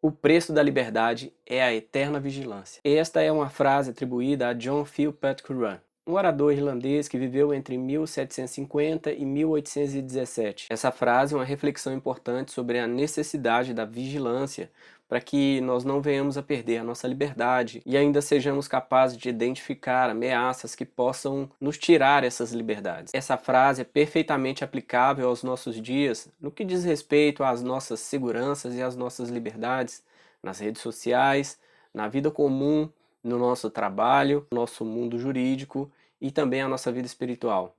O preço da liberdade é a eterna vigilância. Esta é uma frase atribuída a John Philpatrick Curran, um orador irlandês que viveu entre 1750 e 1817. Essa frase é uma reflexão importante sobre a necessidade da vigilância para que nós não venhamos a perder a nossa liberdade e ainda sejamos capazes de identificar ameaças que possam nos tirar essas liberdades. Essa frase é perfeitamente aplicável aos nossos dias no que diz respeito às nossas seguranças e às nossas liberdades nas redes sociais, na vida comum, no nosso trabalho, no nosso mundo jurídico e também a nossa vida espiritual.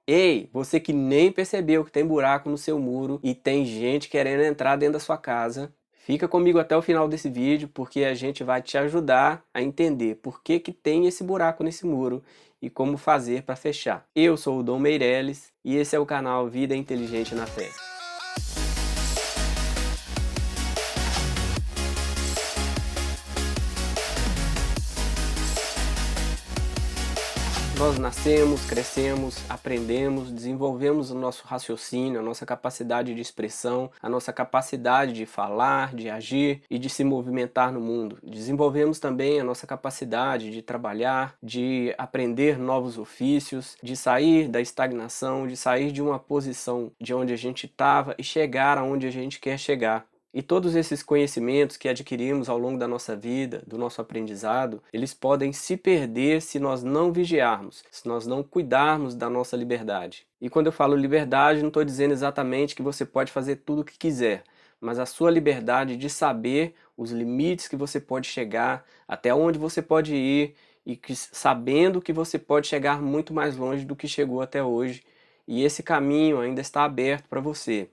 Ei, você que nem percebeu que tem buraco no seu muro e tem gente querendo entrar dentro da sua casa, fica comigo até o final desse vídeo porque a gente vai te ajudar a entender por que tem esse buraco nesse muro e como fazer para fechar. Eu sou o Dom Meirelles e esse é o canal Vida Inteligente na Fé. Nós nascemos, crescemos, aprendemos, desenvolvemos o nosso raciocínio, a nossa capacidade de expressão, a nossa capacidade de falar, de agir e de se movimentar no mundo. Desenvolvemos também a nossa capacidade de trabalhar, de aprender novos ofícios, de sair da estagnação, de sair de uma posição de onde a gente estava e chegar aonde a gente quer chegar. E todos esses conhecimentos que adquirimos ao longo da nossa vida, do nosso aprendizado, eles podem se perder se nós não vigiarmos, se nós não cuidarmos da nossa liberdade. E quando eu falo liberdade, não estou dizendo exatamente que você pode fazer tudo o que quiser, mas a sua liberdade de saber os limites que você pode chegar, até onde você pode ir, e que, sabendo que você pode chegar muito mais longe do que chegou até hoje, e esse caminho ainda está aberto para você.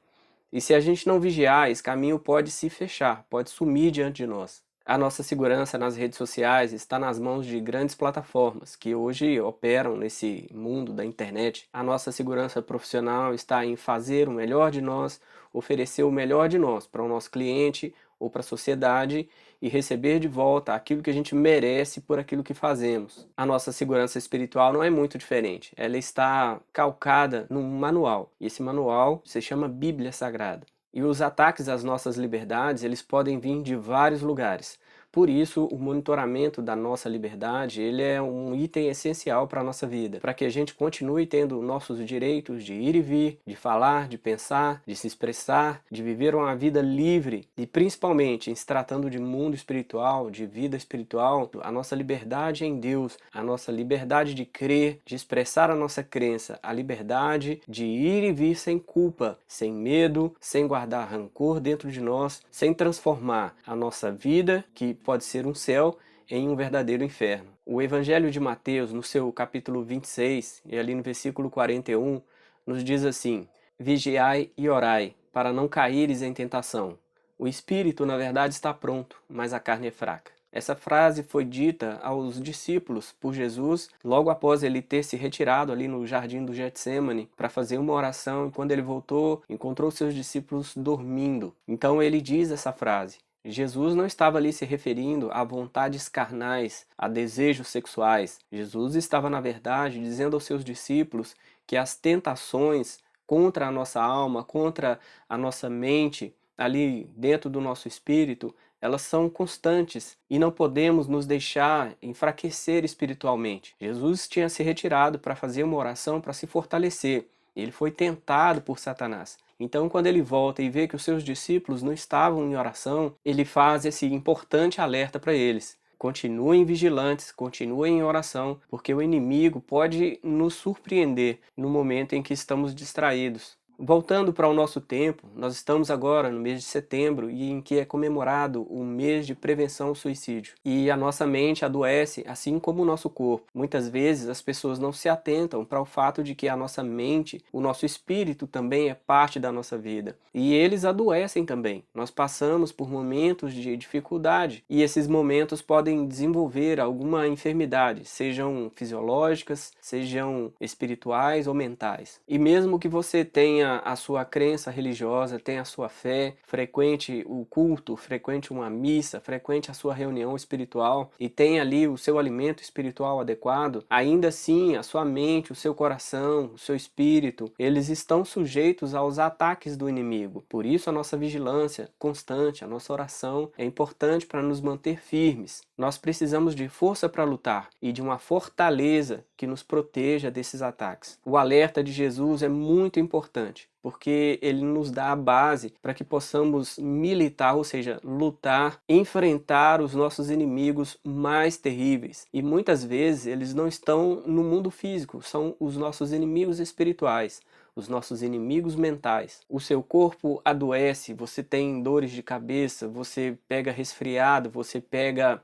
E se a gente não vigiar, esse caminho pode se fechar, pode sumir diante de nós. A nossa segurança nas redes sociais está nas mãos de grandes plataformas que hoje operam nesse mundo da internet. A nossa segurança profissional está em fazer o melhor de nós, oferecer o melhor de nós para o nosso cliente ou para a sociedade e receber de volta aquilo que a gente merece por aquilo que fazemos. A nossa segurança espiritual não é muito diferente. Ela está calcada num manual. E esse manual se chama Bíblia Sagrada. E os ataques às nossas liberdades, eles podem vir de vários lugares. Por isso, o monitoramento da nossa liberdade, ele é um item essencial para a nossa vida, para que a gente continue tendo nossos direitos de ir e vir, de falar, de pensar, de se expressar, de viver uma vida livre e principalmente, em se tratando de mundo espiritual, de vida espiritual, a nossa liberdade em Deus, a nossa liberdade de crer, de expressar a nossa crença, a liberdade de ir e vir sem culpa, sem medo, sem guardar rancor dentro de nós, sem transformar a nossa vida, que pode ser um céu, em um verdadeiro inferno. O Evangelho de Mateus, no seu capítulo 26, e ali no versículo 41, nos diz assim: vigiai e orai, para não caíres em tentação. O espírito, na verdade, está pronto, mas a carne é fraca. Essa frase foi dita aos discípulos por Jesus logo após ele ter se retirado ali no jardim do Getsêmani para fazer uma oração, e quando ele voltou, encontrou seus discípulos dormindo. Então ele diz essa frase. Jesus não estava ali se referindo a vontades carnais, a desejos sexuais. Jesus estava, na verdade, dizendo aos seus discípulos que as tentações contra a nossa alma, contra a nossa mente, ali dentro do nosso espírito, elas são constantes e não podemos nos deixar enfraquecer espiritualmente. Jesus tinha se retirado para fazer uma oração para se fortalecer. Ele foi tentado por Satanás. Então, quando ele volta e vê que os seus discípulos não estavam em oração, ele faz esse importante alerta para eles. Continuem vigilantes, continuem em oração, porque o inimigo pode nos surpreender no momento em que estamos distraídos. Voltando para o nosso tempo, nós estamos agora no mês de setembro e em que é comemorado o mês de prevenção ao suicídio. E a nossa mente adoece, assim como o nosso corpo. Muitas vezes as pessoas não se atentam para o fato de que a nossa mente, o nosso espírito também é parte da nossa vida. E eles adoecem também. Nós passamos por momentos de dificuldade e esses momentos podem desenvolver alguma enfermidade, sejam fisiológicas, sejam espirituais ou mentais. E mesmo que você tenha tenha a sua crença religiosa, tenha a sua fé, frequente o culto, frequente uma missa, frequente a sua reunião espiritual e tenha ali o seu alimento espiritual adequado, ainda assim a sua mente, o seu coração, o seu espírito, eles estão sujeitos aos ataques do inimigo. Por isso a nossa vigilância constante, a nossa oração é importante para nos manter firmes. Nós precisamos de força para lutar e de uma fortaleza que nos proteja desses ataques. O alerta de Jesus é muito importante, porque ele nos dá a base para que possamos militar, ou seja, lutar, enfrentar os nossos inimigos mais terríveis. E muitas vezes eles não estão no mundo físico, são os nossos inimigos espirituais, os nossos inimigos mentais. O seu corpo adoece, você tem dores de cabeça, você pega resfriado, você pega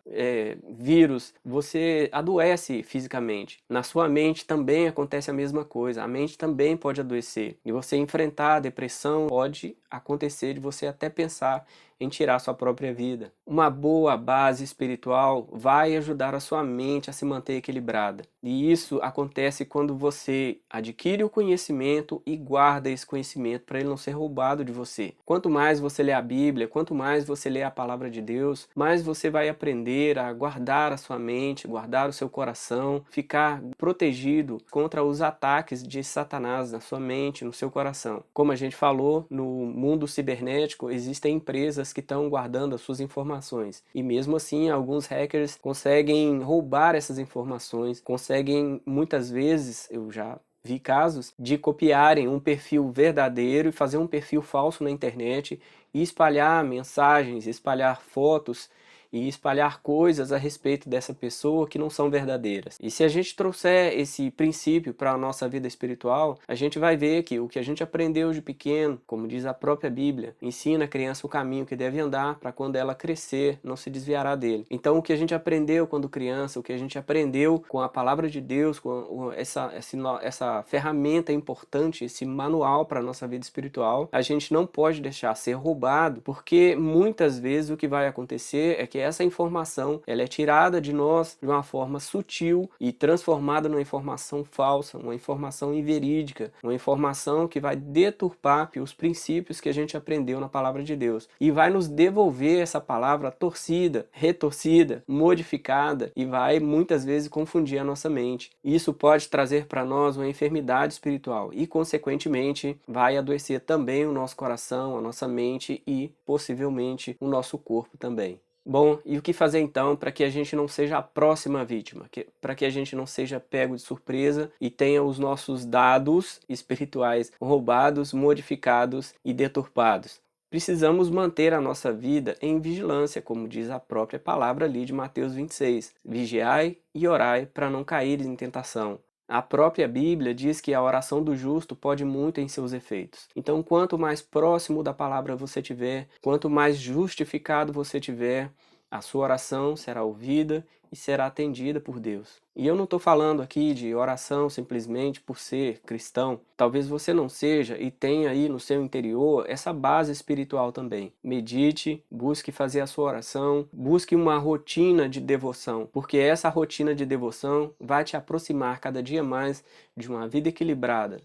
vírus, você adoece fisicamente. Na sua mente também acontece a mesma coisa, a mente também pode adoecer. E você enfrentar a depressão pode acontecer de você até pensar em tirar sua própria vida. Uma boa base espiritual vai ajudar a sua mente a se manter equilibrada. E isso acontece quando você adquire o conhecimento e guarda esse conhecimento para ele não ser roubado de você. Quanto mais você lê a Bíblia, quanto mais você lê a palavra de Deus, mais você vai aprender a guardar a sua mente, guardar o seu coração, ficar protegido contra os ataques de Satanás na sua mente, no seu coração. Como a gente falou, no mundo cibernético existem empresas que estão guardando as suas informações. E mesmo assim, alguns hackers conseguem roubar essas informações, conseguem muitas vezes, eu já vi casos, de copiarem um perfil verdadeiro e fazer um perfil falso na internet e espalhar mensagens, espalhar fotos e espalhar coisas a respeito dessa pessoa que não são verdadeiras. E se a gente trouxer esse princípio para a nossa vida espiritual, a gente vai ver que o que a gente aprendeu de pequeno, como diz a própria Bíblia, ensina a criança o caminho que deve andar para quando ela crescer, não se desviará dele. Então o que a gente aprendeu quando criança, o que a gente aprendeu com a palavra de Deus, com essa ferramenta importante, esse manual para a nossa vida espiritual, a gente não pode deixar ser roubado, porque muitas vezes o que vai acontecer é que essa informação ela é tirada de nós de uma forma sutil e transformada numa informação falsa, uma informação inverídica, uma informação que vai deturpar os princípios que a gente aprendeu na palavra de Deus e vai nos devolver essa palavra torcida, retorcida, modificada e vai muitas vezes confundir a nossa mente. Isso pode trazer para nós uma enfermidade espiritual e, consequentemente, vai adoecer também o nosso coração, a nossa mente e, possivelmente, o nosso corpo também. Bom, e o que fazer então para que a gente não seja a próxima vítima, para que a gente não seja pego de surpresa e tenha os nossos dados espirituais roubados, modificados e deturpados? Precisamos manter a nossa vida em vigilância, como diz a própria palavra ali de Mateus 26. Vigiai e orai para não cair em tentação. A própria Bíblia diz que a oração do justo pode muito em seus efeitos. Então, quanto mais próximo da palavra você tiver, quanto mais justificado você tiver, a sua oração será ouvida e será atendida por Deus. E eu não estou falando aqui de oração simplesmente por ser cristão. Talvez você não seja e tenha aí no seu interior essa base espiritual também. Medite, busque fazer a sua oração, busque uma rotina de devoção, porque essa rotina de devoção vai te aproximar cada dia mais de uma vida equilibrada,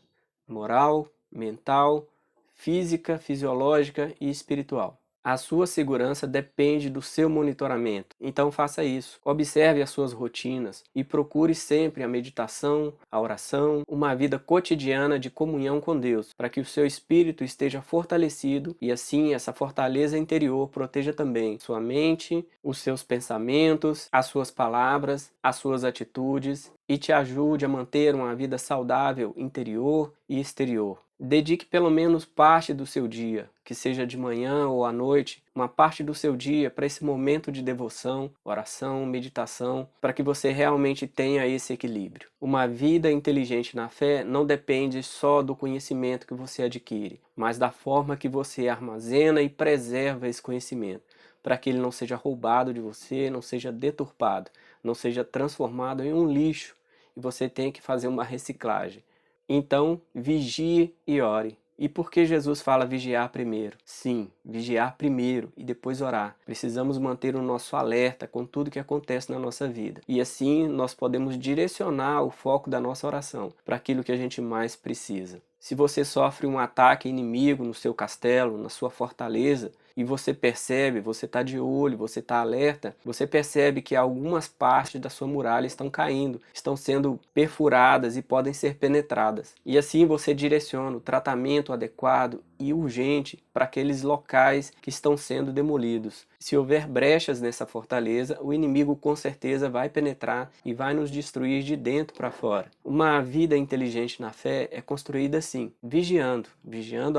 moral, mental, física, fisiológica e espiritual. A sua segurança depende do seu monitoramento. Então faça isso. Observe as suas rotinas e procure sempre a meditação, a oração, uma vida cotidiana de comunhão com Deus, para que o seu espírito esteja fortalecido e assim essa fortaleza interior proteja também sua mente, os seus pensamentos, as suas palavras, as suas atitudes e te ajude a manter uma vida saudável interior e exterior. Dedique pelo menos parte do seu dia, que seja de manhã ou à noite, uma parte do seu dia para esse momento de devoção, oração, meditação, para que você realmente tenha esse equilíbrio. Uma vida inteligente na fé não depende só do conhecimento que você adquire, mas da forma que você armazena e preserva esse conhecimento, para que ele não seja roubado de você, não seja deturpado, não seja transformado em um lixo e você tenha que fazer uma reciclagem. Então, vigie e ore. E por que Jesus fala vigiar primeiro? Sim, vigiar primeiro e depois orar. Precisamos manter o nosso alerta com tudo que acontece na nossa vida. E assim nós podemos direcionar o foco da nossa oração para aquilo que a gente mais precisa. Se você sofre um ataque inimigo no seu castelo, na sua fortaleza, e você percebe, você está de olho, você está alerta, você percebe que algumas partes da sua muralha estão caindo, estão sendo perfuradas e podem ser penetradas. E assim você direciona o tratamento adequado e urgente para aqueles locais que estão sendo demolidos. Se houver brechas nessa fortaleza, o inimigo com certeza vai penetrar e vai nos destruir de dentro para fora. Uma vida inteligente na fé é construída assim, vigiando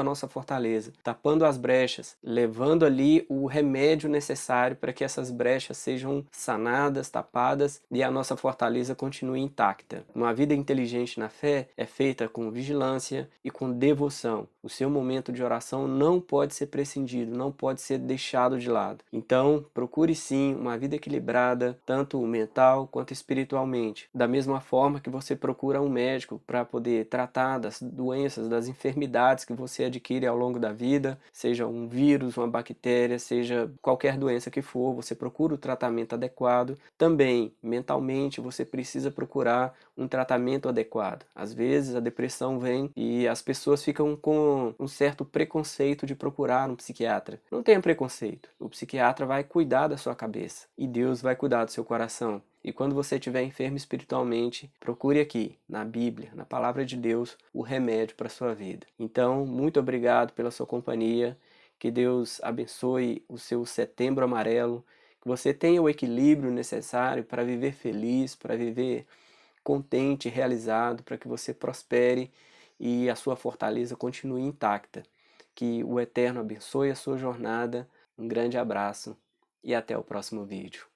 a nossa fortaleza, tapando as brechas, levando ali o remédio necessário para que essas brechas sejam sanadas, tapadas e a nossa fortaleza continue intacta. Uma vida inteligente na fé é feita com vigilância e com devoção. O seu momento de oração não pode ser prescindido, não pode ser deixado de lado. Então, procure sim uma vida equilibrada, tanto mental quanto espiritualmente. Da mesma forma que você procura um médico para poder tratar das doenças, das enfermidades que você adquire ao longo da vida, seja um vírus, uma bactéria, seja qualquer doença que for, você procura o tratamento adequado. Também, mentalmente, você precisa procurar um tratamento adequado. Às vezes a depressão vem e as pessoas ficam com um certo preconceito de procurar um psiquiatra. Não tenha preconceito. O psiquiatra vai cuidar da sua cabeça e Deus vai cuidar do seu coração. E quando você estiver enfermo espiritualmente, procure aqui, na Bíblia, na Palavra de Deus, o remédio para a sua vida. Então, muito obrigado pela sua companhia. Que Deus abençoe o seu Setembro Amarelo. Que você tenha o equilíbrio necessário para viver feliz, para viver contente, realizado, para que você prospere e a sua fortaleza continue intacta. Que o Eterno abençoe a sua jornada. Um grande abraço e até o próximo vídeo.